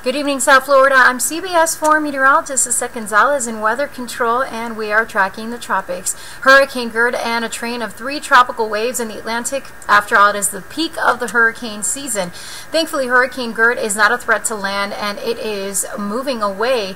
Good evening, South Florida. I'm CBS 4 meteorologist Lissette Gonzalez in weather control, and we are tracking the tropics. Hurricane Gert and a train of 3 tropical waves in the Atlantic. After all, it is the peak of the hurricane season. Thankfully, Hurricane Gert is not a threat to land, and it is moving away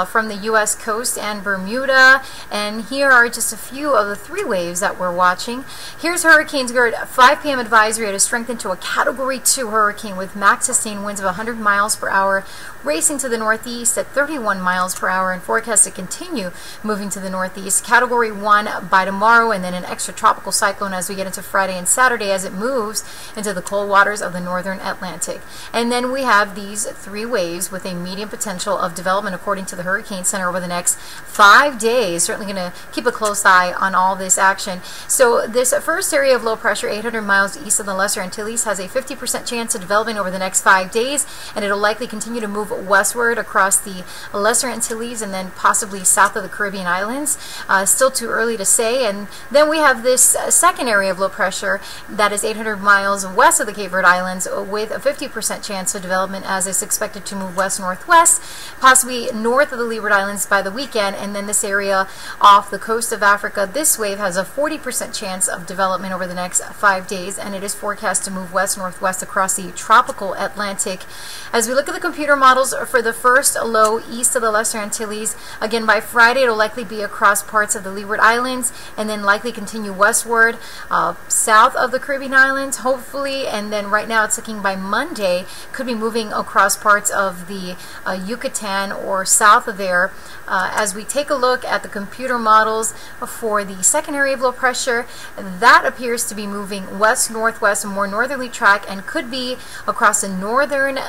from the U.S. coast and Bermuda. And here are just a few of the 3 waves that we're watching. Here's Hurricane Gert. 5 p.m. advisory. It has strengthened to a Category 2 hurricane with max sustained winds of 100 miles per hour. Racing to the northeast at 31 miles per hour, and forecast to continue moving to the northeast. Category 1 by tomorrow, and then an extra tropical cyclone as we get into Friday and Saturday as it moves into the cold waters of the northern Atlantic. And then we have these 3 waves with a medium potential of development according to the Hurricane Center over the next 5 days. Certainly going to keep a close eye on all this action. So this first area of low pressure, 800 miles east of the Lesser Antilles, has a 50% chance of developing over the next 5 days, and it'll likely continue to move westward across the Lesser Antilles and then possibly south of the Caribbean islands. Still too early to say. And then we have this second area of low pressure that is 800 miles west of the Cape Verde Islands with a 50% chance of development, as it's expected to move west-northwest, possibly north of the Leeward Islands by the weekend. And then this area off the coast of Africa, this wave has a 40% chance of development over the next 5 days, and it is forecast to move west-northwest across the tropical Atlantic. As we look at the computer models for the first low east of the Lesser Antilles, again by Friday it'll likely be across parts of the Leeward Islands and then likely continue westward south of the Caribbean islands hopefully, and then right now it's looking by Monday could be moving across parts of the Yucatan or south of there. As we take a look at the computer models for the second area of low pressure, that appears to be moving west-northwest, a more northerly track, and could be across the northern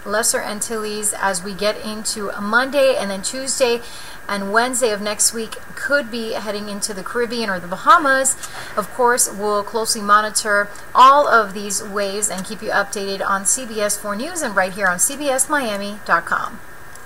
Lesser Antilles as we get into Monday, and then Tuesday and Wednesday of next week could be heading into the Caribbean or the Bahamas. Of course, we'll closely monitor all of these waves and keep you updated on CBS 4 News and right here on CBSMiami.com.